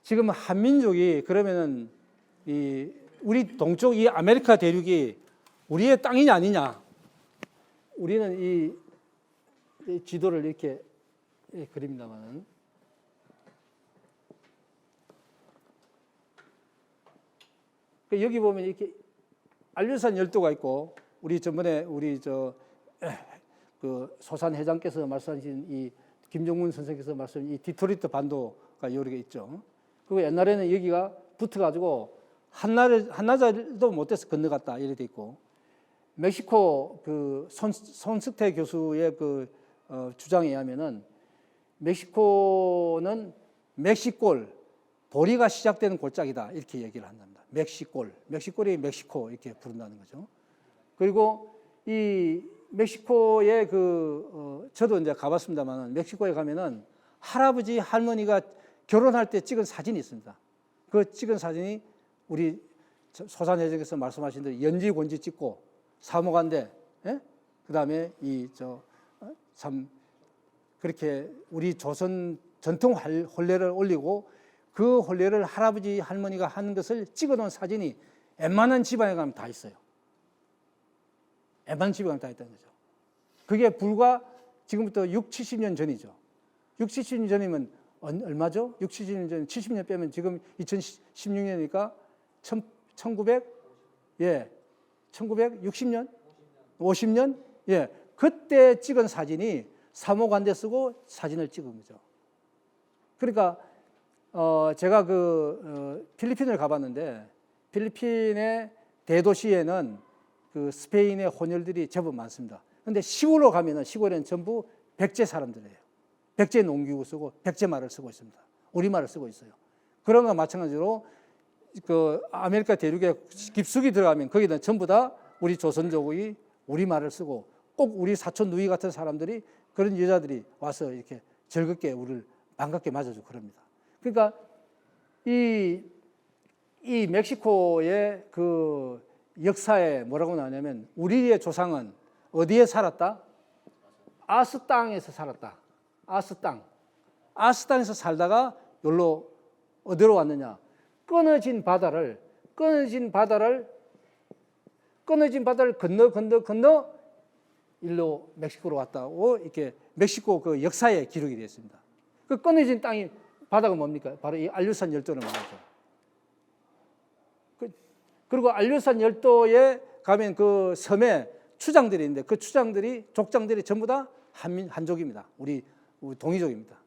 지금 한민족이 그러면은 이 우리 동쪽 이 아메리카 대륙이 우리의 땅이냐 아니냐? 우리는 이 지도를 이렇게 그립니다만은 여기 보면 이렇게 안류산 열도가 있고 우리 전번에 우리 그 소산 회장께서 말씀하신 이 김정문 선생께서 말씀하신 이 디트로이트 반도가 여러 개 있죠. 그리고 옛날에는 여기가 붙어가지고 한나절도 못해서 건너갔다 이렇게 돼 있고 멕시코 그 손스테 교수의 그 주장에 의하면은 멕시코는 멕시골 보리가 시작되는 골짜기다 이렇게 얘기를 한답니다. 멕시골이 멕시코 이렇게 부른다는 거죠. 그리고 이 멕시코에 저도 이제 가봤습니다만 멕시코에 가면은 할아버지 할머니가 결혼할 때 찍은 사진이 있습니다. 그 찍은 사진이 우리 소산회장께서 말씀하신 대로 연지곤지 찍고 사모간대, 예? 그 다음에 참 그렇게 우리 조선 전통 혼례를 올리고 그 혼례를 할아버지 할머니가 하는 것을 찍어놓은 사진이 웬만한 집안에 가면 다 있어요. 웬만한 집안에 가면 다 있다는 거죠. 그게 불과 지금부터 6, 70년 전이죠. 6, 70년 전이면 얼마죠? 6, 70년 전, 70년 빼면 지금 2016년이니까 1960년? 50년? 예. 그때 찍은 사진이 사모관대 쓰고 사진을 찍은 거죠. 그러니까, 제가 필리핀을 가봤는데, 필리핀의 대도시에는 그 스페인의 혼혈들이 제법 많습니다. 근데 시골로 가면은 시골에는 전부 백제 사람들이에요. 백제 농기구 쓰고 백제 말을 쓰고 있습니다. 우리말을 쓰고 있어요. 그런 거 마찬가지로 그 아메리카 대륙에 깊숙이 들어가면 거기는 전부 다 우리 조선족이 우리말을 쓰고 꼭 우리 사촌 누이 같은 사람들이 그런 여자들이 와서 이렇게 즐겁게 우리를 반갑게 맞아주고 그럽니다. 그러니까 이 멕시코의 그 역사에 뭐라고 나오냐면 우리의 조상은 어디에 살았다? 아스 땅에서 살았다. 아스 땅에서 살다가 여기로 어디로 왔느냐? 끊어진 바다를 건너 일로 멕시코로 왔다고 이렇게 멕시코 그 역사에 기록이 되어 있습니다. 그 끊어진 땅이 바다가 뭡니까? 바로 이 안류산 열도를 말하죠. 그리고 안류산 열도에 가면 그 섬에 추장들이 있는데 그 족장들이 전부 다 한족입니다. 우리 동이족입니다.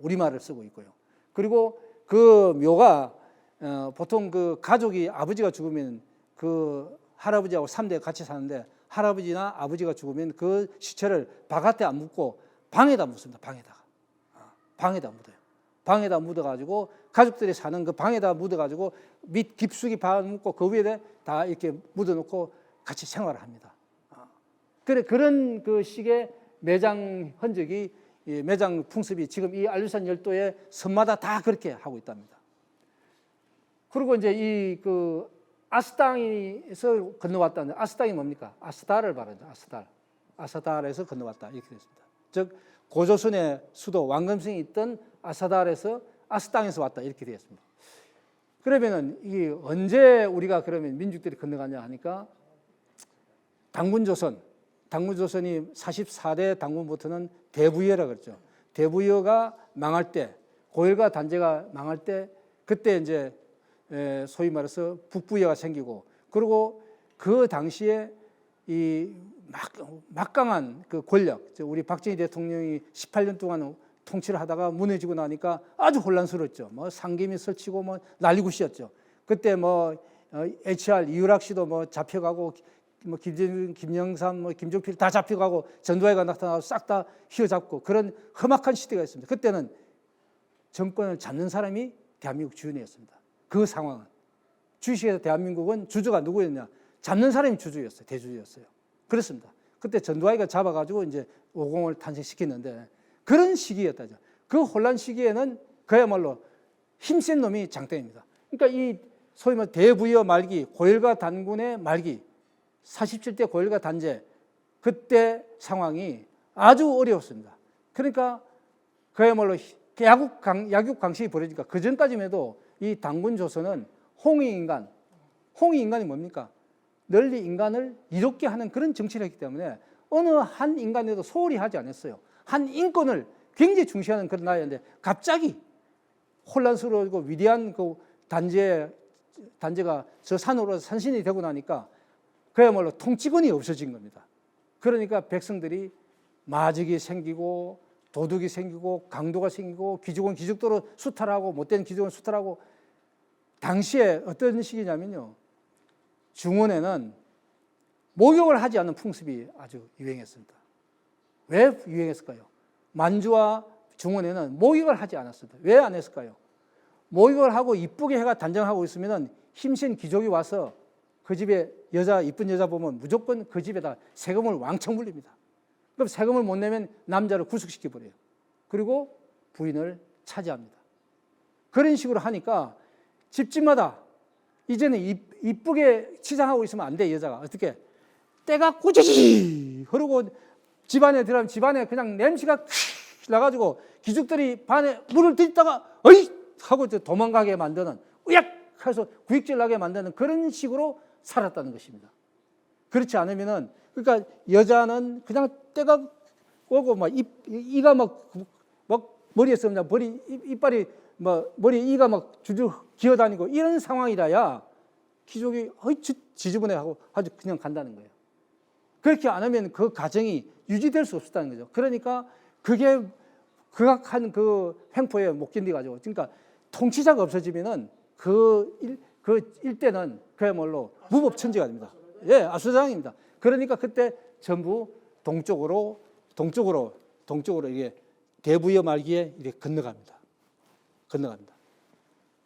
우리말을 쓰고 있고요. 그리고 그 묘가 보통 그 가족이 아버지가 죽으면 그 할아버지하고 3대 같이 사는데 할아버지나 아버지가 죽으면 그 시체를 바깥에 안 묻고 방에다 묻습니다. 방에다 묻어요. 방에다 묻어가지고 가족들이 사는 그 방에다 묻어가지고 밑 깊숙이 묻고 그 위에 다 이렇게 묻어놓고 같이 생활을 합니다. 그런 그 식의 매장 흔적이 매장 풍습이 지금 이 안류산 열도의 섬마다 다 그렇게 하고 있답니다. 그리고 이제 이 그 아스땅에서 건너왔다는 아스땅이 뭡니까? 아스달을 말하죠. 아스달에서 건너왔다 이렇게 됐습니다. 즉 고조선의 수도 왕금성이 있던 아사달에서 아스땅에서 왔다 이렇게 되었습니다. 그러면은 이게 언제 우리가 그러면 민족들이 건너가냐 하니까 당군조선이 44대 당군부터는 대부여라 그랬죠. 대부여가 망할 때, 고열과 단제가 망할 때, 그때 이제 소위 말해서 북부여가 생기고, 그리고 그 당시에 이 막강한 그 권력, 우리 박정희 대통령이 18년 동안 통치를 하다가 무너지고 나니까 아주 혼란스러웠죠. 뭐 상김이 설치고 뭐 난리굿이었죠. 그때 뭐 HR 이유락 씨도 뭐 잡혀가고 뭐 김영삼, 뭐 김종필 다 잡혀가고 전두환이가 나타나서 싹 다 휘어잡고 그런 험악한 시대가 있습니다. 그때는 정권을 잡는 사람이 대한민국 주인이었습니다. 그 상황은 주식에서 대한민국은 주주가 누구였냐? 잡는 사람이 주주였어요. 대주주였어요. 그렇습니다. 그때 전두환이가 잡아가지고 이제 5공을 탄생시켰는데 그런 시기였다죠. 그 혼란 시기에는 그야말로 힘센 놈이 장땡입니다. 그러니까 이 소위 말 대부여 말기, 고열과 단군의 말기, 47대 고열과 단제, 그때 상황이 아주 어려웠습니다. 그러니까 그야말로 약육강식이 벌어지니까 그 전까지만 해도 이 당군 조선은 홍익인간이 뭡니까? 널리 인간을 이롭게 하는 그런 정치를 했기 때문에 어느 한 인간에도 소홀히 하지 않았어요. 한 인권을 굉장히 중시하는 그런 나라였는데 갑자기 혼란스러우고 위대한 그 단제가 저 산으로 산신이 되고 나니까 그야말로 통치권이 없어진 겁니다. 그러니까 백성들이 마적이 생기고 도둑이 생기고 강도가 생기고 귀족은 귀족대로 수탈하고 못된 귀족은 수탈하고 당시에 어떤 시기냐면요. 중원에는 목욕을 하지 않는 풍습이 아주 유행했습니다. 왜 유행했을까요? 만주와 중원에는 목욕을 하지 않았습니다. 왜 안 했을까요? 목욕을 하고 이쁘게 해가 단정하고 있으면 힘센 귀족이 와서 그 집에 이쁜 여자 보면 무조건 그 집에다 세금을 왕창 물립니다. 그럼 세금을 못 내면 남자를 구속시켜버려요. 그리고 부인을 차지합니다. 그런 식으로 하니까 집집마다 이제는 이쁘게 치장하고 있으면 안 돼, 여자가. 어떻게? 때가 꾸지지 흐르고 집안에 들어가면 집안에 그냥 냄새가 나가지고 귀족들이 반에 물을 들이다가 어이! 하고 도망가게 만드는 으약! 해서 구역질 나게 만드는 그런 식으로 살았다는 것입니다. 그렇지 않으면은 그러니까 여자는 그냥 때가 오고 막 이가 막 머리에서 그냥 이빨이 머리에 이가 막 줄줄 기어다니고 이런 상황이라야 귀족이 지저분해하고 아주 그냥 간다는 거예요. 그렇게 안 하면 그 가정이 유지될 수 없었다는 거죠. 그러니까 그게 극악한 그 횡포에 못 견디가지고 그러니까 통치자가 없어지면은 그 일대는 그야말로 무법천지가 됩니다. 예, 압수당입니다. 그러니까 그때 전부 동쪽으로 이게 대부여 말기에 이렇게 건너갑니다.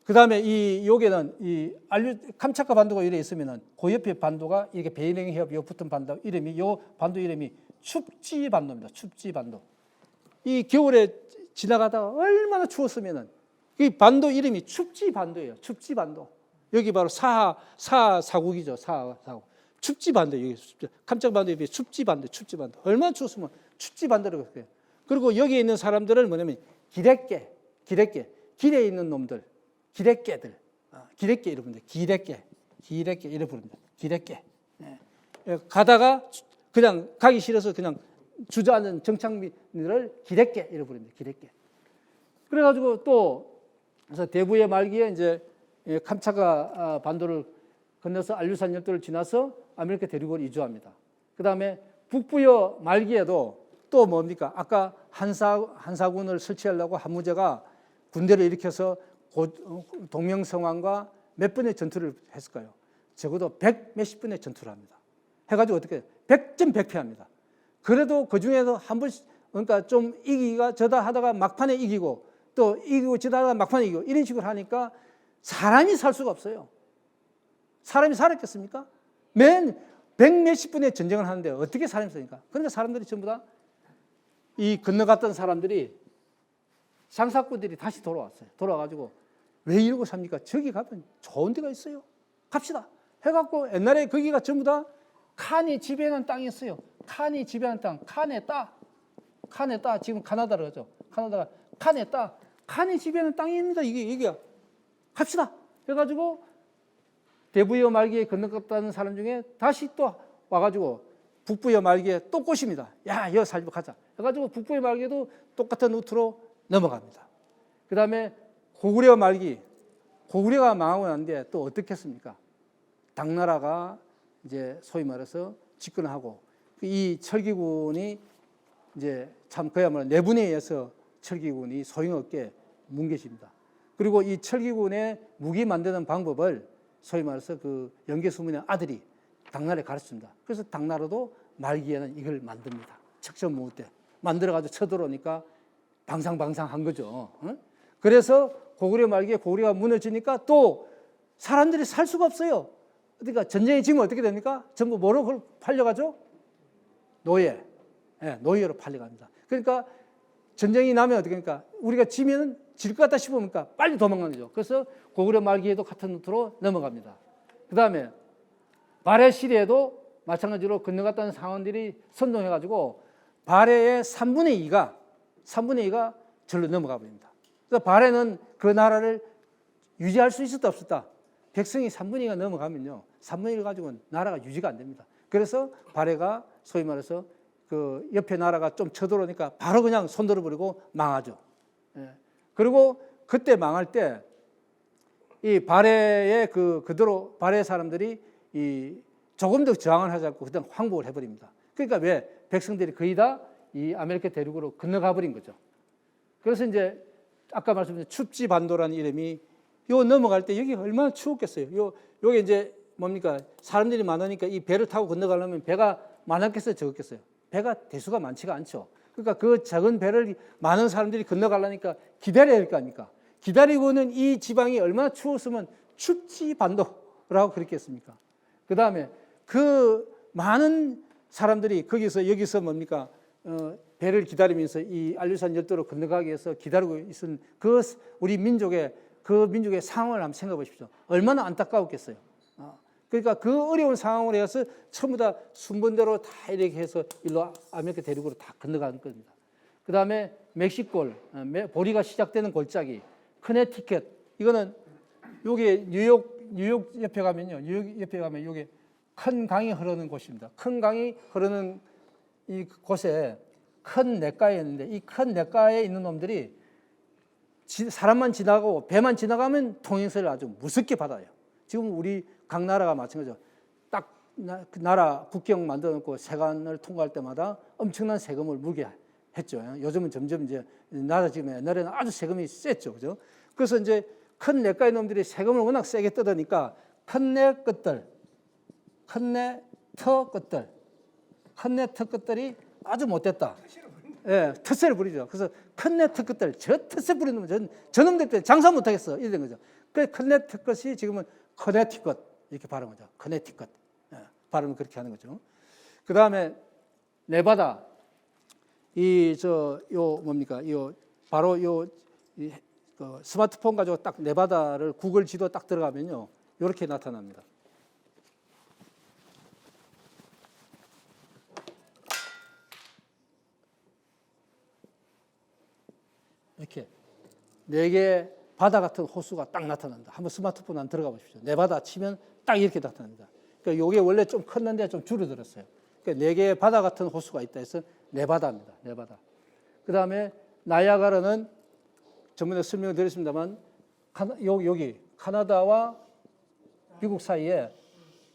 그 다음에 여기는 캄차카 반도가 이래 있으면은 그 옆에 반도가 이렇게 베이링 해협 요 붙은 반도 이름이 요 반도 이름이 춥지 반도입니다. 춥지 반도. 이 겨울에 지나가다가 얼마나 추웠으면은 이 반도 이름이 춥지 반도예요. 춥지 반도. 여기 바로 사국이죠. 사국. 춥지 반도 여기 캄차카 반도에 비해 춥지 반도. 얼마나 추웠으면 춥지 반도라고 그래요. 그리고 여기에 있는 사람들은 뭐냐면 기레깨. 길에 있는 놈들. 기레깨들. 기레깨 이런 분들. 기레깨 이런 부릅니다. 기레깨. 가다가 그냥 가기 싫어서 그냥 주저앉은 정착민들을 기레깨 이런 부릅니다. 기레깨. 그래가지고 또 그래서 대부의 말기에 이제 캄차카 반도를 건너서 알류산 열도를 지나서 아메리카 대륙으로 이주합니다. 그 다음에 북부여 말기에도 또 뭡니까? 아까 한사군을 설치하려고 한무제가 군대를 일으켜서 동명성왕과 몇 번의 전투를 했을까요? 적어도 100몇십 번의 전투를 합니다. 해가지고 어떻게 100점 100패합니다. 그래도 그 중에서 한 번씩 그러니까 좀 이기기가 저다 하다가 막판에 이기고 또 이기고 저다 하다가 막판에 이기고 이런 식으로 하니까 사람이 살 수가 없어요. 사람이 살았겠습니까? 맨 100몇십 번의 전쟁을 하는데 어떻게 사람이 삽니까? 그러니까 사람들이 전부 다 이 건너갔던 사람들이 장사꾼들이 다시 돌아왔어요. 돌아와가지고 왜 이러고 삽니까? 저기 가면 좋은 데가 있어요. 갑시다. 해갖고 옛날에 거기가 전부 다 칸이 지배하는 땅이었어요. 칸이 지배하는 땅. 칸에 따. 지금 카나다로 하죠. 카나다가 칸에 따. 칸이 지배하는 땅입니다. 이게. 갑시다. 해가지고 대부여 말기에 건너갔다는 사람 중에 다시 또 와가지고 북부여 말기에 또 꼬십니다. 야, 여기 살고 가자. 해가지고 북부여 말기에도 똑같은 루트로 넘어갑니다. 그 다음에 고구려 말기. 고구려가 망하고 난 뒤에 또 어떻게 했습니까? 당나라가 이제 소위 말해서 집권하고 이 철기군이 이제 참 그야말로 내분에 의해서 철기군이 소용없게 뭉개집니다. 그리고 이 철기군의 무기 만드는 방법을 소위 말해서 그 영계수문의 아들이 당나라에 가르칩니다. 그래서 당나라도 말기에는 이걸 만듭니다. 척전무후 때 만들어가지고 쳐들어오니까 방상한 거죠. 그래서 고구려 말기에 고구려가 무너지니까 또 사람들이 살 수가 없어요. 그러니까 전쟁이 지금 어떻게 됩니까? 전부 뭐로 팔려가죠? 노예. 네, 노예로 팔려갑니다. 그러니까 전쟁이 나면 어떻게 합니까? 우리가 지면 질 것 같다 싶으니까 빨리 도망가는 거죠. 그래서 고구려 말기에도 같은 루트로 넘어갑니다. 그 다음에 발해 시대에도 마찬가지로 건너갔다는 상원들이 선동해가지고 발해의 3분의 2가 절로 넘어가 버립니다. 그래서 발해는 그 나라를 유지할 수 있었다 없었다. 백성이 3분의 2가 넘어가면요, 3분의 1 가지고는 나라가 유지가 안 됩니다. 그래서 발해가 소위 말해서 그 옆에 나라가 좀 쳐들어오니까 바로 그냥 손들어 버리고 망하죠. 예. 그리고 그때 망할 때 이 발해의 그대로 발해 사람들이 이 조금 더 저항을 하지 않고 그냥 항복을 해버립니다. 그러니까 왜 백성들이 거의 다 이 아메리카 대륙으로 건너가 버린 거죠. 그래서 이제 아까 말씀드린 춥지 반도라는 이름이 요 넘어갈 때 여기 얼마나 추웠겠어요. 요게 이제 뭡니까? 사람들이 많으니까 이 배를 타고 건너가려면 배가 많았겠어요, 적었겠어요? 배가 대수가 많지가 않죠. 그러니까 그 작은 배를 많은 사람들이 건너가려니까 기다려야 할 거 아닙니까? 기다리고는 이 지방이 얼마나 추웠으면 춥지 반도라고 그렇게 했습니까? 그 다음에 그 많은 사람들이 거기서 여기서 뭡니까? 배를 기다리면서 이 알류산 열도로 건너가기 위해서 기다리고 있은 그 우리 민족의 상황을 한번 생각해 보십시오. 얼마나 안타까웠겠어요. 그러니까 그 어려운 상황을 해서 전부 다 순번대로 다 이렇게 해서 일로 아메리카 대륙으로 다 건너간 겁니다. 그 다음에 멕시콜, 보리가 시작되는 골짜기, 커네티켓, 이거는 요게 뉴욕 옆에 가면요, 뉴욕 옆에 가면 요게 큰 강이 흐르는 곳입니다. 큰 강이 흐르는 이 곳에 큰 냇가에 있는데 이 큰 냇가에 있는 놈들이 사람만 지나가고 배만 지나가면 통행세를 아주 무섭게 받아요. 지금 우리 각 나라가 마찬가지죠. 딱 나라 국경 만들어 놓고 세관을 통과할 때마다 엄청난 세금을 물게 했죠. 요즘은 점점 이제 낮아지면 옛날에는 아주 세금이 셌죠. 그죠? 그래서 이제 큰 냇가의 놈들이 세금을 워낙 세게 뜯으니까 큰내 터 끝들이 아주 못됐다. 예, 텃세를 부리죠. 그래서 큰내 터 끝들, 저 텃세 부리는 놈은 저놈들 때문에 장사 못하겠어. 이래 된 거죠. 그 큰내 터 끝이 지금은 커네티컷 이렇게 발음한 거죠. 커네티컷. 예, 발음을 그렇게 하는 거죠. 그 다음에 네바다. 바로 그 스마트폰 가지고 딱 네바다를 구글 지도 딱 들어가면요, 이렇게 나타납니다. 이렇게 4개 바다 같은 호수가 딱 나타납니다. 한번 스마트폰 안 들어가 보십시오. 네바다 치면 딱 이렇게 나타납니다. 그러니까 이게 원래 좀 컸는데 좀 줄어들었어요. 그러니까 4개의 바다 같은 호수가 있다 해서 네바다입니다. 네바다. 그 다음에 나이아가라는 전번에 설명을 드렸습니다만 여기 카나다와 미국 사이에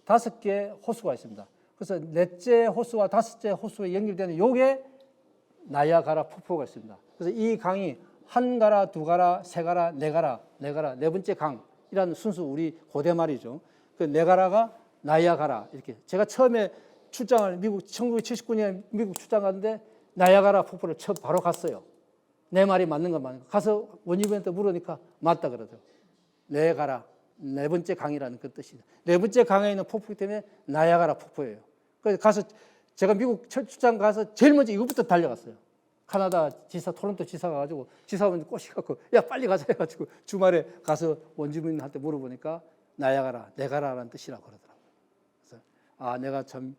5개 호수가 있습니다. 그래서 4째 호수와 5째 호수에 연결되는 요게 나이아가라 폭포가 있습니다. 그래서 이 강이 한 가라, 두 가라, 세 가라, 네 가라, 네 번째 강이라는 순수 우리 고대 말이죠. 그 네 가라가 나이아가라 이렇게. 제가 처음에 출장을 1979년 미국 출장 갔는데 나이아가라 폭포를 바로 갔어요. 내 말이 맞는 건 맞는 거. 가서 원주민한테 물으니까 맞다 그러더라고요. 네 가라, 네 번째 강이라는 그 뜻이다. 네 번째 강에 있는 폭포이기 때문에 나이아가라 폭포예요. 그래서 가서 제가 미국 출장 가서 제일 먼저 이것부터 달려갔어요. 카나다 지사, 토론토 지사 가가지고 지사분 꼬시갖고 야 빨리 가자 해가지고 주말에 가서 원주민한테 물어보니까 나이아가라, 네가라라는 뜻이라고 그러더라고요. 그래서 내가 참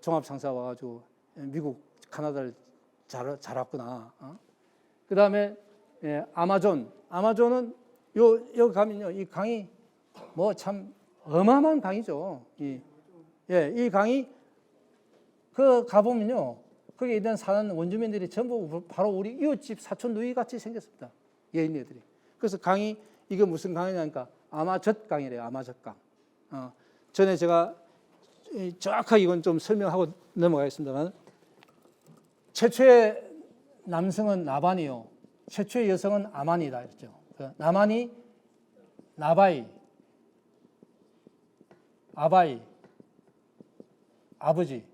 종합상사 와가지고 미국, 카나다를 잘 왔구나. 그 다음에 아마존은 여기 가면요, 이 강이 뭐 참 어마어마한 강이죠. 이 강이 가보면요, 거기에 있는 사는 원주민들이 전부 바로 우리 이웃집 사촌 누이 같이 생겼습니다. 여인네들이. 그래서 강이 이게 무슨 강이냐니까 아마젓 강이래요. 아마젓 강. 전에 제가 정확하게 이건 좀 설명하고 넘어가겠습니다만, 최초의 남성은 나반이요, 최초의 여성은 아만이다 했죠. 나만이, 나바이, 아바이, 아버지.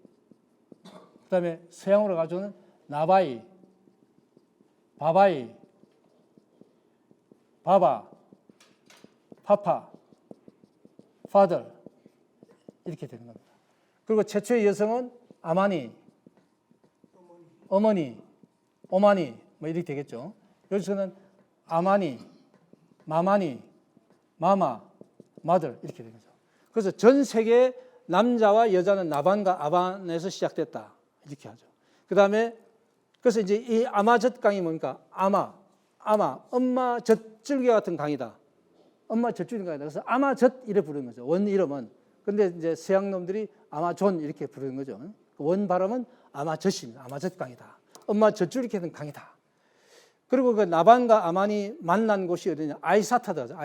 그 다음에 서양으로 가져오는 나바이, 바바이, 바바, 파파, 파더 이렇게 되는 겁니다. 그리고 최초의 여성은 아마니, 어머니, 오마니 뭐 이렇게 되겠죠. 여기서는 아마니, 마마니, 마마, 마들 이렇게 되는 거죠. 그래서 전 세계 남자와 여자는 나반과 아반에서 시작됐다 이렇게 하죠. 그 다음에 그래서 이제 이 아마젓 강이 뭡니까? 엄마 젖줄기 같은 강이다. 엄마 젖줄인가 하다. 그래서 아마젖 이래 부르는 거죠. 원 이름은. 근데 이제 서양 놈들이 아마존 이렇게 부르는 거죠. 원 발음은 아마젖입니다. 아마젖 강이다. 엄마 젖줄 이렇게 된 강이다. 그리고 그 나반과 아만이 만난 곳이 어디냐? 아이사타다.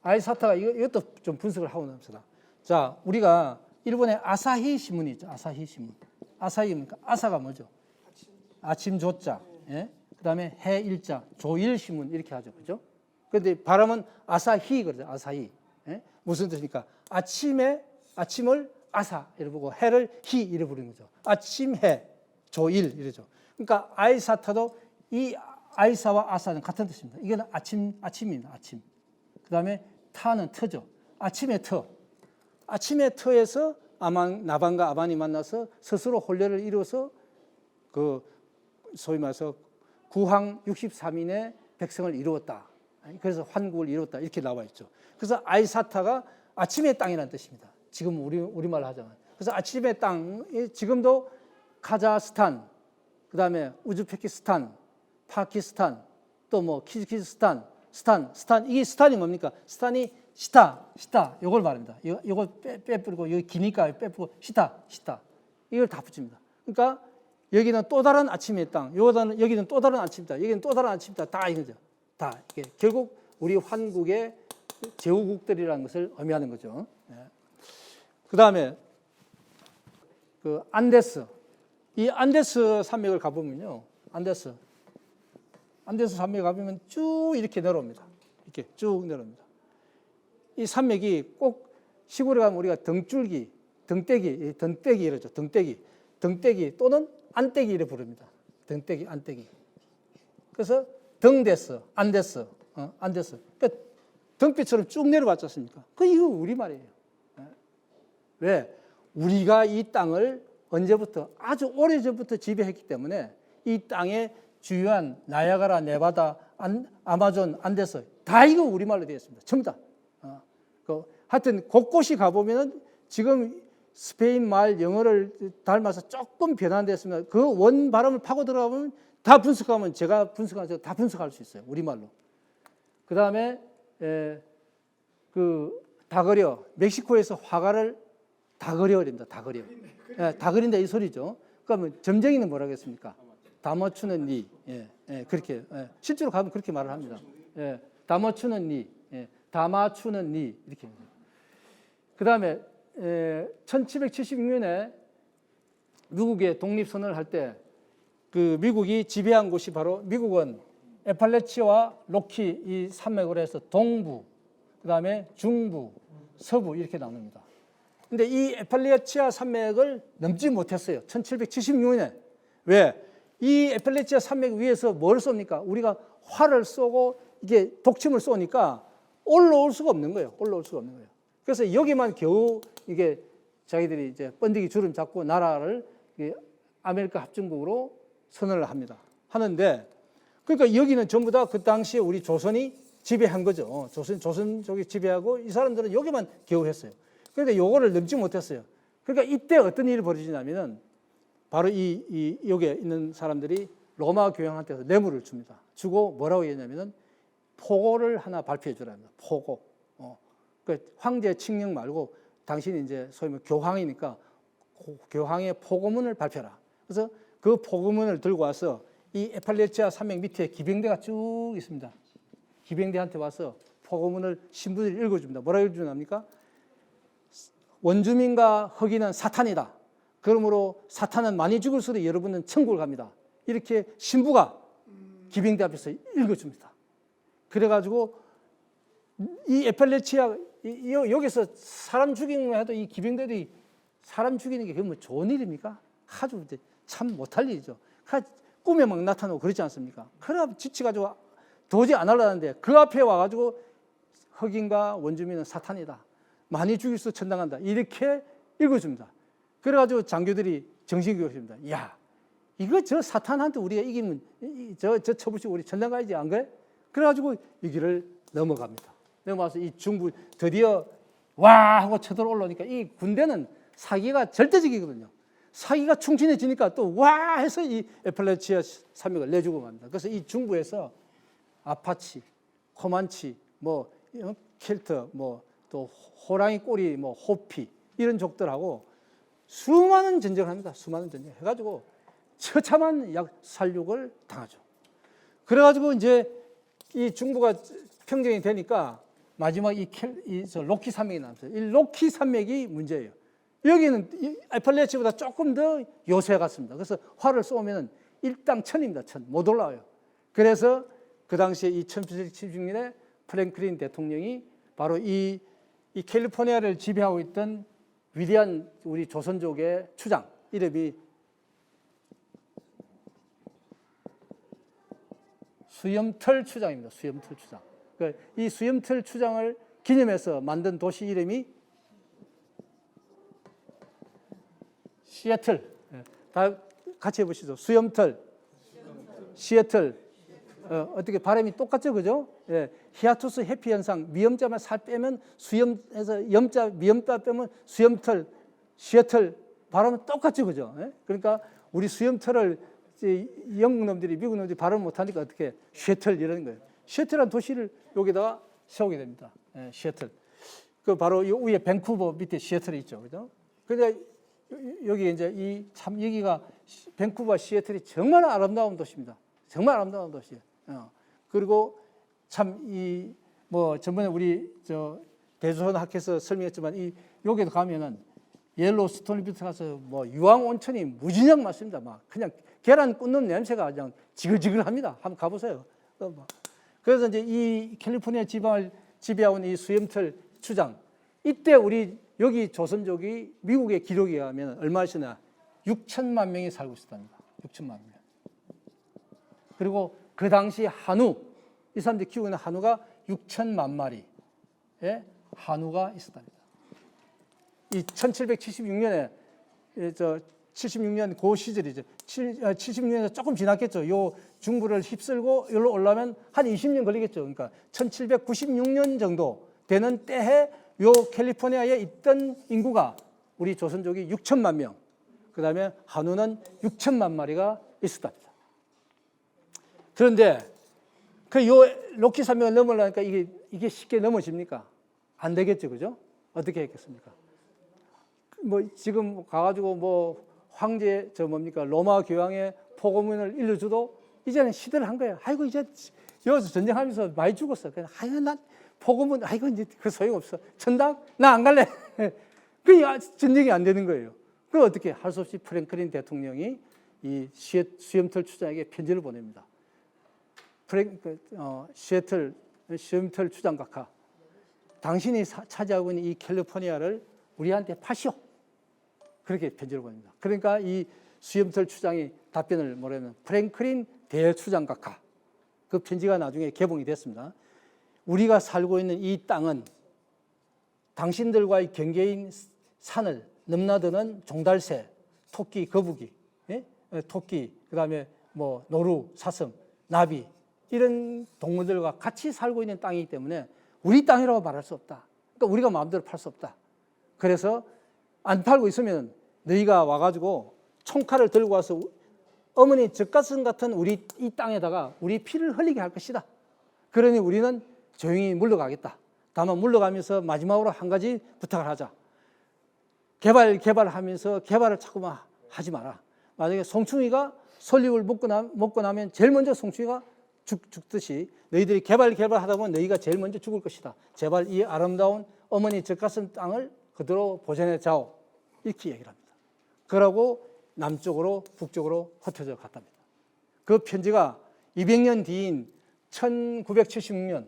아이사타가 이것도 좀 분석을 하고 나옵시다. 자, 우리가 일본의 아사히 신문이 있죠. 아사히 신문. 아사히니까 아사가 뭐죠? 아침 조자. 예? 그다음에 해 일자, 조일 신문 이렇게 하죠. 그죠? 그런데 발음은 아사히 그러죠. 아사히. 예? 무슨 뜻입니까? 아침을 아사 이래 보고 해를 히 이래 부르는 거죠. 아침 해, 조일 이러죠. 그러니까 아이사타도 이 아이사와 아사는 같은 뜻입니다. 이거는 아침입니다. 아침. 그다음에 타는 터죠. 아침의 터. 아침의 터에서 나반과 아반이 만나서 스스로 혼례를 이루어서 그 소위 말해서 구항 63인의 백성을 이루었다. 그래서 환국을 이루었다. 이렇게 나와 있죠. 그래서 아이사타가 아침의 땅이라는 뜻입니다. 지금 우리말로 하자면. 그래서 아침의 땅이 지금도 카자흐스탄, 그다음에 우즈베키스탄, 파키스탄, 또 뭐 키르기즈스탄, 스탄 이게 스탄이 뭡니까? 스탄이 시타 요걸 말합니다. 요걸 빼뿌리고 여기 기니까 빼뿌리고 시타 이걸 다 붙입니다. 그러니까 여기는 또 다른 아침의 땅, 여기는 또 다른 아침이다. 여기는 또 다른 아침이다. 다 이거죠. 다 이게 결국 우리 환국의 제후국들이라는 것을 의미하는 거죠. 그다음에 그 안데스, 이 안데스 산맥을 가보면요, 안데스 산맥 가보면 쭉 이렇게 내려옵니다. 이렇게 쭉 내려옵니다. 이 산맥이 꼭 시골에 가면 우리가 등떼기 이러죠. 등떼기 또는 안떼기 이래 부릅니다. 등떼기, 안떼기. 그래서 등데스, 안데스. 그러니까 등빛처럼 쭉 내려왔지 않습니까? 이거 우리말이에요. 왜? 우리가 이 땅을 언제부터 아주 오래전부터 지배했기 때문에 이 땅의 주요한 나야가라, 네바다, 아마존, 안데스 다 이거 우리말로 되어 있습니다. 전부 다. 하여튼 곳곳이 가보면은 지금 스페인 말 영어를 닮아서 조금 변환됐습니다. 그 원 발음을 파고 들어가면 다 분석하면 제가 분석하죠. 다 분석할 수 있어요. 우리말로. 그 다음에 그 다그려, 멕시코에서 화가를 다그려입니다. 다그린다 이 소리죠. 그러면 점쟁이는 뭐라 하겠습니까? 다 맞추는 니. 그렇게 실제로 가면 그렇게 말을 합니다. 다 맞추는 니, 다 맞추는 니 이렇게. 그 다음에 1776년에 미국의 독립선언을 할 때 그 미국이 지배한 곳이 바로 미국은 에팔레치와 로키 이 산맥으로 해서 동부, 그 다음에 중부, 서부 이렇게 나눕니다. 근데 이 에팔레치아 산맥을 넘지 못했어요. 1776년에. 왜? 이 에팔레치아 산맥 위에서 뭘 쏩니까? 우리가 활을 쏘고 이게 독침을 쏘니까 올라올 수가 없는 거예요. 그래서 여기만 겨우 이게 자기들이 이제 번데기 주름 잡고 나라를 아메리카 합중국으로 선언을 하는데 그러니까 여기는 전부 다 그 당시에 우리 조선이 지배한 거죠. 조선 쪽이 지배하고 이 사람들은 여기만 겨우 했어요. 그러니까 요거를 넘지 못했어요. 그러니까 이때 어떤 일이 벌어지냐면은 바로 여기에 있는 사람들이 로마 교황한테서 뇌물을 줍니다. 주고 뭐라고 했냐면은 포고를 하나 발표해 주랍니다. 포고. 그 황제 칙령 말고 당신이 이제 소위 뭐 교황이니까 교황의 포고문을 발표하라. 그래서 그 포고문을 들고 와서 이 에팔레치아 산맥 밑에 기병대가 쭉 있습니다. 기병대한테 와서 포고문을 신부들이 읽어줍니다. 뭐라고 읽어줍니까? 원주민과 흑인은 사탄이다. 그러므로 사탄은 많이 죽을수록 여러분은 천국을 갑니다. 이렇게 신부가 기병대 앞에서 읽어줍니다. 그래가지고 이 에팔레치아 여기서 사람 죽이는 거 해도 이 기병대들이 사람 죽이는 게 그게 뭐 좋은 일입니까? 아주 참 못할 일이죠. 꿈에 막 나타나고 그렇지 않습니까? 그래 지치가지고 도저히 안 하려는데 그 앞에 와가지고 흑인과 원주민은 사탄이다. 많이 죽일 수 천당한다. 이렇게 읽어줍니다. 그래가지고 장교들이 정신교육입니다. 야, 이거 저 사탄한테 우리가 이기면 저 처부시 우리 천당 가야지 안 그래? 그래가지고 이 길을 넘어갑니다. 넘어와서 이 중부 드디어 와 하고 쳐들어 올라오니까 이 군대는 사기가 절대적이거든요. 사기가 충신해지니까 또 와 해서 이 에팔레치아 산맥을 내주고 갑니다. 그래서 이 중부에서 아파치, 코만치, 뭐 켈터, 뭐 또 호랑이 꼬리, 뭐 호피 이런 족들하고 수많은 전쟁을 합니다. 수많은 전쟁 해가지고 처참한 살육을 당하죠. 그래가지고 이제 이 중부가 평정이 되니까 마지막 저 로키 산맥이 남았어요. 이 로키 산맥이 문제예요. 여기는 이 알팔레치보다 조금 더 요새 같습니다. 그래서 활을 쏘면 일당 천입니다. 천. 못 올라와요. 그래서 그 당시에 1776년에 프랭클린 대통령이 바로 이 캘리포니아를 지배하고 있던 위대한 우리 조선족의 추장, 이름이 수염털 추장입니다. 수염털 추장. 이 수염털 추장을 기념해서 만든 도시 이름이 시애틀. 다 같이 해보시죠. 수염털, 시애틀. 어떻게 발음이 똑같죠, 그죠? 예. 히아투스 해피 현상, 미음자만 살 빼면 수염에서 염자, 미음자 빼면 수염털, 시애틀 발음은 똑같죠, 그죠? 예? 그러니까 우리 수염털을 영국 놈들이, 미국 놈들이 발음 못하니까 어떻게 시애틀 이러는 거예요. 시애틀이라는 도시를 여기다가 세우게 됩니다. 예, 시애틀. 그 바로 이 위에 밴쿠버 밑에 시애틀이 있죠, 그죠? 그러니까 여기 이제 여기가 밴쿠버 시애틀이 정말 아름다운 도시입니다. 정말 아름다운 도시예요. 그리고 참 뭐 전번에 우리 대조선 학회에서 설명했지만 여기도 가면은 옐로스톤부터 가서 뭐 유황 온천이 무진장 많습니다. 막 그냥 계란 굽는 냄새가 그냥 지글지글합니다. 한번 가보세요. 그래서 이제 이 캘리포니아 지방을 지배하고 있는 이 수염털 추장, 이때 우리 여기 조선족이 미국의 기록에 의하면 얼마시나 6천만 명이 살고 있었답니다. 6천만 명. 그리고 그 당시 한우, 이 사람들이 키우고 있는 한우가 6천만 마리의 한우가 있었답니다. 이 1776년에 76년 그 시절이죠. 76년에서 조금 지났겠죠. 요 중부를 휩쓸고 여기로 올라오면 한 20년 걸리겠죠. 그러니까 1796년 정도 되는 때에 요 캘리포니아에 있던 인구가 우리 조선족이 6천만 명, 그 다음에 한우는 6천만 마리가 있었답니다. 그런데 요 로키 산맥을 넘으려니까 이게 쉽게 넘어집니까? 안 되겠죠, 그죠? 어떻게 했겠습니까? 뭐 지금 가가지고 뭐 황제 로마 교황의 포고문을 일러줘도 이제는 시대를 한 거예요. 아이고 이제 여기서 전쟁하면서 많이 죽었어. 그래서 아이고 난 포고문 아이고 이제 그 소용 없어. 천당 나 안 갈래. 그 전쟁이 안 되는 거예요. 그 어떻게 할 수 없이 프랭클린 대통령이 이 수염털 추장에게 편지를 보냅니다. 시애틀 수염털 추장 각하, 당신이 차지하고 있는 이 캘리포니아를 우리한테 파시오. 그렇게 편지를 보냅니다. 그러니까 이 수염털 추장이 답변을 뭐냐면 프랭클린 대추장 각하, 그 편지가 나중에 개봉이 됐습니다. 우리가 살고 있는 이 땅은 당신들과의 경계인 산을 넘나드는 종달새, 토끼, 거북이, 토끼, 그다음에 뭐 노루, 사슴, 나비 이런 동물들과 같이 살고 있는 땅이기 때문에 우리 땅이라고 말할 수 없다. 그러니까 우리가 마음대로 팔 수 없다. 그래서 안 팔고 있으면 너희가 와가지고 총칼을 들고 와서 어머니 젖가슴 같은 우리 이 땅에다가 우리 피를 흘리게 할 것이다. 그러니 우리는 조용히 물러가겠다. 다만 물러가면서 마지막으로 한 가지 부탁을 하자. 개발하면서 개발을 자꾸만 하지 마라. 만약에 송충이가 솔잎을 먹고 나면 제일 먼저 송충이가 죽듯이 너희들이 개발하다 보면 너희가 제일 먼저 죽을 것이다. 제발 이 아름다운 어머니 젖가슴 땅을 그대로 보존해 자오. 이렇게 얘기를 합니다. 그러고 남쪽으로 북쪽으로 흩어져 갔답니다. 그 편지가 200년 뒤인 1976년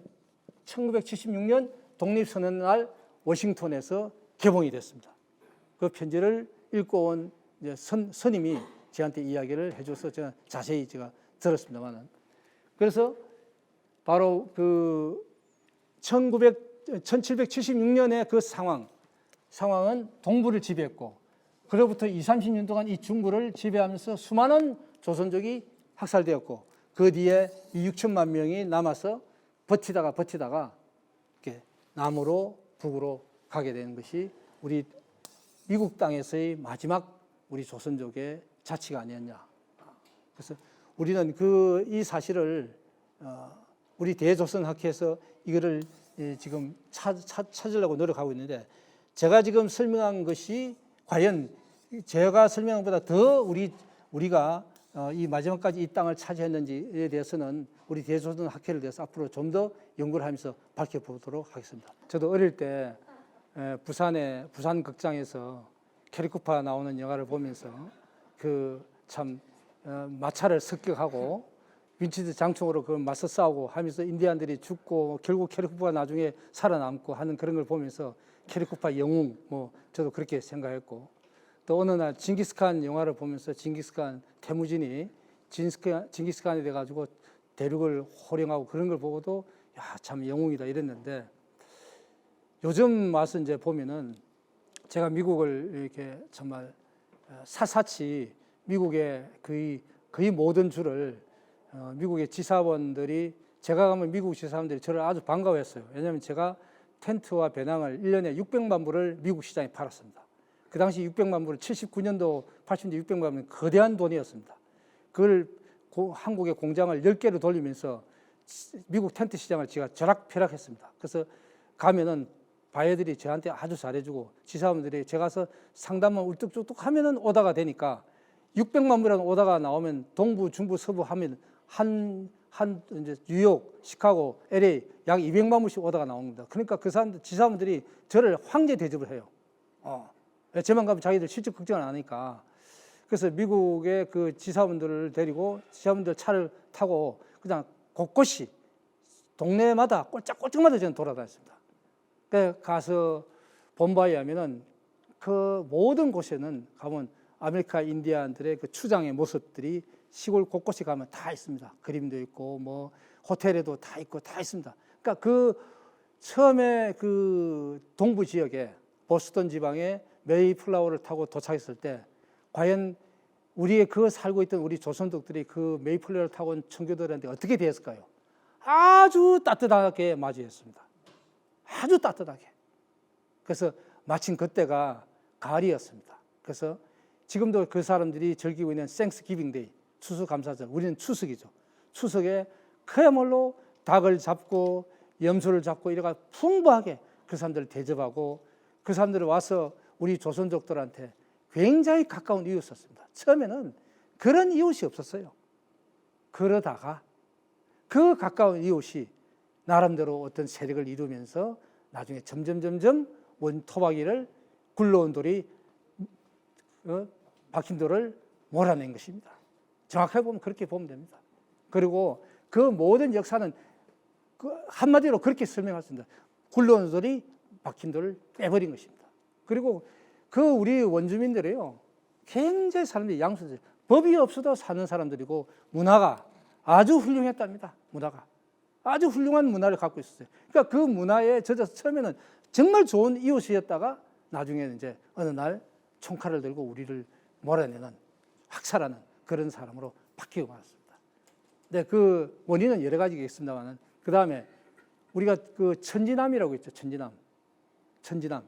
독립선언날 워싱턴에서 개봉이 됐습니다. 그 편지를 읽고 온 선임이 저한테 이야기를 해줘서 제가 자세히 들었습니다만, 그래서 바로 그 1776년의 그 상황은 동부를 지배했고, 그로부터 20-30년 동안 이 중부를 지배하면서 수많은 조선족이 학살되었고, 그 뒤에 이 6천만 명이 남아서 버티다가 이렇게 남으로 북으로 가게 되는 것이 우리 미국 땅에서의 마지막 우리 조선족의 자치가 아니었냐. 그래서 우리는 이 사실을 우리 대조선학회에서 이거를 지금 찾으려고 노력하고 있는데, 제가 지금 설명한 것이 과연 제가 설명한 것보다 더 우리가 이 마지막까지 이 땅을 차지했는지에 대해서는 우리 대조선학회를 대해서 앞으로 좀 더 연구를 하면서 밝혀보도록 하겠습니다. 저도 어릴 때 부산 극장에서 캐리코파 나오는 영화를 보면서 그 참 마차를 습격하고 윈치드 장총으로 그 맞서 싸우고 하면서 인디안들이 죽고 결국 캐리코파가 나중에 살아남고 하는 그런 걸 보면서 캐리코파 영웅 뭐 저도 그렇게 생각했고, 또 어느 날 징기스칸 영화를 보면서 징기스칸 태무진이 징기스칸이 돼가지고 대륙을 호령하고 그런 걸 보고도 야, 참 영웅이다 이랬는데, 요즘 와서 이제 보면은 제가 미국을 이렇게 정말 사사치 미국의 거의 모든 주를 미국의 지사원들이, 제가 가면 미국 지사원들이 저를 아주 반가워했어요. 왜냐하면 제가 텐트와 배낭을 1년에 600만 불을 미국 시장에 팔았습니다. 그 당시 600만 불을 79년도, 80년도 600만 불은 거대한 돈이었습니다. 그걸 한국의 공장을 10개로 돌리면서 미국 텐트 시장을 제가 벼락했습니다. 그래서 가면은 바이어들이 저한테 아주 잘해주고 지사원들이 제가 가서 상담만 울뚝뚝뚝 하면은 오다가 되니까 600만 불이라는 오다가 나오면 동부, 중부, 서부 하면 이제 뉴욕, 시카고, LA 약 200만 불씩 오다가 나옵니다. 그러니까 그 사람들, 지사원들이 저를 황제 대접을 해요. 제만 가면 자기들 실적 걱정을 안 하니까. 그래서 미국의 그 지사원들을 데리고 지사원들 차를 타고 그냥 곳곳이 동네마다 꼴짝꼴짝마다 저는 돌아다녔습니다. 그래서 가서 본 바에 하면은 그 모든 곳에는 가면 아메리카 인디안들의 그 추장의 모습들이 시골 곳곳에 가면 다 있습니다. 그림도 있고 뭐 호텔에도 다 있고 다 있습니다. 그러니까 그 처음에 그 동부 지역에 보스턴 지방에 메이플라워를 타고 도착했을 때 과연 우리의 그 살고 있던 우리 조선족들이 그 메이플라워를 타고 온 청교도들한테 어떻게 대했을까요? 아주 따뜻하게 맞이했습니다. 아주 따뜻하게. 그래서 마침 그때가 가을이었습니다. 그래서 지금도 그 사람들이 즐기고 있는 땡스기빙 데이, 추수감사절, 우리는 추석이죠. 추석에 그야말로 닭을 잡고 염소를 잡고 이래가 풍부하게 그 사람들을 대접하고, 그 사람들이 와서 우리 조선족들한테 굉장히 가까운 이웃이었습니다. 처음에는 그런 이웃이 없었어요. 그러다가 그 가까운 이웃이 나름대로 어떤 세력을 이루면서 나중에 점점 원토박이를 굴러온 돌이 박힌 돌을 몰아낸 것입니다. 정확하게 보면 그렇게 보면 됩니다. 그리고 그 모든 역사는 그 한마디로 그렇게 설명할 수 있습니다. 굴러온 돌이 박힌 돌을 빼버린 것입니다. 그리고 그 우리 원주민들이요, 굉장히 사람들이 양수들, 법이 없어도 사는 사람들이고 문화가 아주 훌륭했답니다. 문화가 아주 훌륭한 문화를 갖고 있었어요. 그러니까 그 문화에 젖어서 처음에는 정말 좋은 이웃이었다가 나중에는 이제 어느 날 총칼을 들고 우리를 몰아내는, 학살하는 그런 사람으로 바뀌고 말았습니다. 근데 그 원인은 여러 가지가 있습니다만은, 그 다음에 우리가 그 천지남이라고 있죠. 천지남.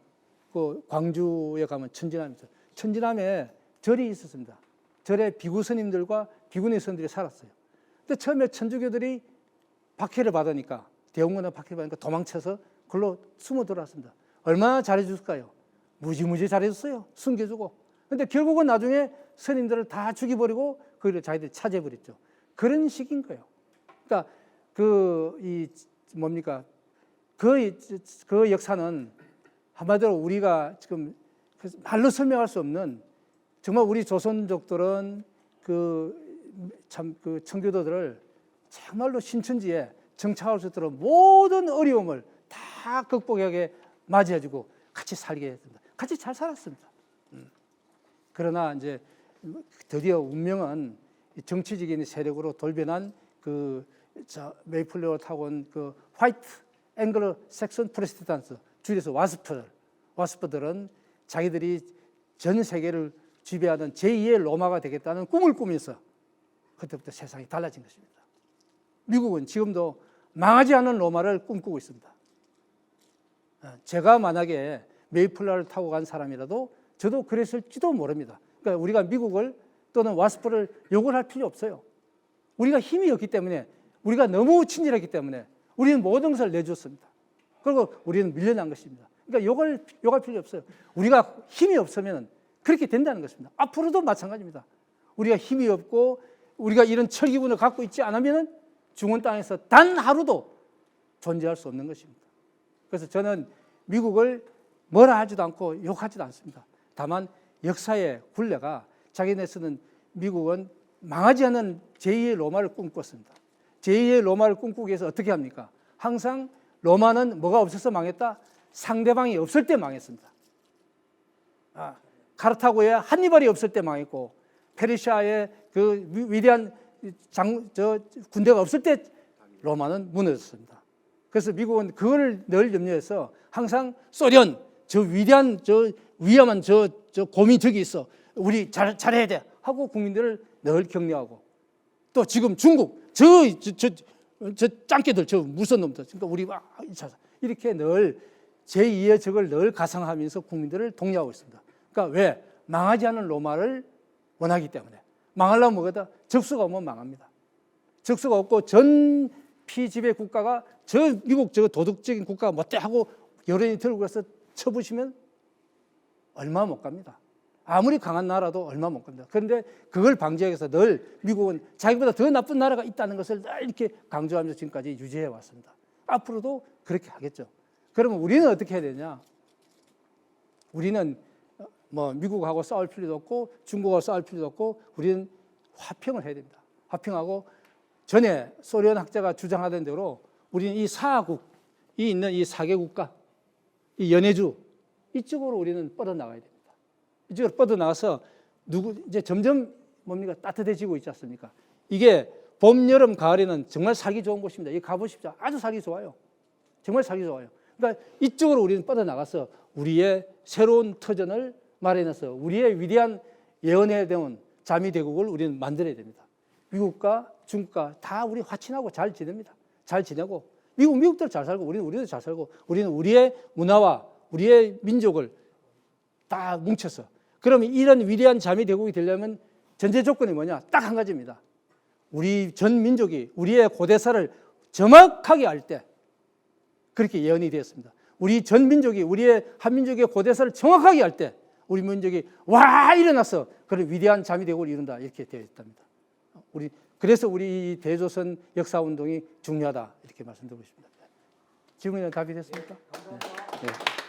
그 광주에 가면 천지남이 있어요. 천지남에 절이 있었습니다. 절에 비구 스님들과 비구니 스님들이 살았어요. 근데 처음에 천주교들이 박해를 받으니까, 대웅군의 박해를 받으니까 도망쳐서 글로 숨어 들어왔습니다. 얼마나 잘해줬을까요? 무지무지 잘해줬어요. 숨겨주고. 근데 결국은 나중에 스님들을 다 죽여버리고 그걸 자기들이 차지해버렸죠. 그런 식인 거예요. 그러니까 그 역사는 한마디로 우리가 지금 말로 설명할 수 없는, 정말 우리 조선족들은 그 청교도들을 정말로 신천지에 정착할 수 있도록 모든 어려움을 다 극복하게 맞이해주고 같이 살게 했습니다. 같이 잘 살았습니다. 그러나 이제 드디어 운명은 정치적인 세력으로 돌변한 메이플레어 타고 온 그 화이트 앵글로 섹션 프레스티탄스, 줄여서 와스프들은 자기들이 전 세계를 지배하던 제2의 로마가 되겠다는 꿈을 꾸면서 그때부터 세상이 달라진 것입니다. 미국은 지금도 망하지 않은 로마를 꿈꾸고 있습니다. 제가 만약에 메이플라워를 타고 간 사람이라도 저도 그랬을지도 모릅니다. 그러니까 우리가 미국을 또는 와스프를 욕을 할 필요 없어요. 우리가 힘이 없기 때문에 우리가 너무 친절했기 때문에 우리는 모든 것을 내줬습니다. 그리고 우리는 밀려난 것입니다. 그러니까 욕할 필요 없어요. 우리가 힘이 없으면 그렇게 된다는 것입니다. 앞으로도 마찬가지입니다. 우리가 힘이 없고 우리가 이런 철기운을 갖고 있지 않으면 중원 땅에서 단 하루도 존재할 수 없는 것입니다. 그래서 저는 미국을 뭐라 하지도 않고 욕하지도 않습니다. 다만 역사의 굴레가 자기네들은 미국은 망하지 않는 제2의 로마를 꿈꿨습니다. 제2의 로마를 꿈꾸기 위해서 어떻게 합니까? 항상 로마는 뭐가 없어서 망했다? 상대방이 없을 때 망했습니다. 카르타고에 한니발이 없을 때 망했고 페르시아의 그 위대한 군대가 없을 때 로마는 무너졌습니다. 그래서 미국은 그걸 늘 염려해서 항상 소련, 저 위대한 위험한 저 곰이 저기 있어. 우리 잘해야 돼 하고 국민들을 늘 격려하고 또 지금 중국 저 짱깨들 저 무슨 놈들 그러니까 우리 이렇게 늘 제2의 적을 늘 가상하면서 국민들을 독려하고 있습니다. 그러니까 왜? 망하지 않은 로마를 원하기 때문에. 망하려면 뭐겠다? 적수가 오면 망합니다. 적수가 없고 전 피지배 국가가 미국 도덕적인 국가가 못돼 하고 여론이 들고 가서 쳐부시면 얼마 못 갑니다. 아무리 강한 나라도 얼마 못 갑니다. 그런데 그걸 방지하기 위해서 늘 미국은 자기보다 더 나쁜 나라가 있다는 것을 늘 이렇게 강조하면서 지금까지 유지해 왔습니다. 앞으로도 그렇게 하겠죠. 그러면 우리는 어떻게 해야 되냐? 우리는 뭐 미국하고 싸울 필요도 없고 중국하고 싸울 필요도 없고 우리는 화평을 해야 됩니다. 화평하고 전에 소련 학자가 주장하던 대로 우리는 이 사국이 있는 이 4개 국가, 이 연해주 이쪽으로 우리는 뻗어나가야 됩니다. 이쪽으로 뻗어나가서 이제 점점 뭡니까? 따뜻해지고 있지 않습니까? 이게 봄, 여름, 가을에는 정말 살기 좋은 곳입니다. 여기 가보십시오. 아주 살기 좋아요. 정말 살기 좋아요. 그러니까 이쪽으로 우리는 뻗어나가서 우리의 새로운 터전을 마련해서 우리의 위대한 예언에 대한 자미대국을 우리는 만들어야 됩니다. 미국과 중국과 다 우리 화친하고 잘 지냅니다. 잘 지내고 미국들 잘 살고 우리도 잘 살고 우리는 우리의 문화와 우리의 민족을 다 뭉쳐서 그러면 이런 위대한 자미대국이 되려면 전제 조건이 뭐냐? 딱 한 가지입니다. 우리 전 민족이 우리의 고대사를 정확하게 알 때 그렇게 예언이 되었습니다. 우리 전 민족이 우리의 한민족의 고대사를 정확하게 알 때 우리 민족이 와 일어나서 그런 위대한 자미대국을 이룬다 이렇게 되어 있답니다. 그래서 우리 대조선 역사운동이 중요하다 이렇게 말씀드리고 싶습니다. 질문에 답이 됐습니까? 네.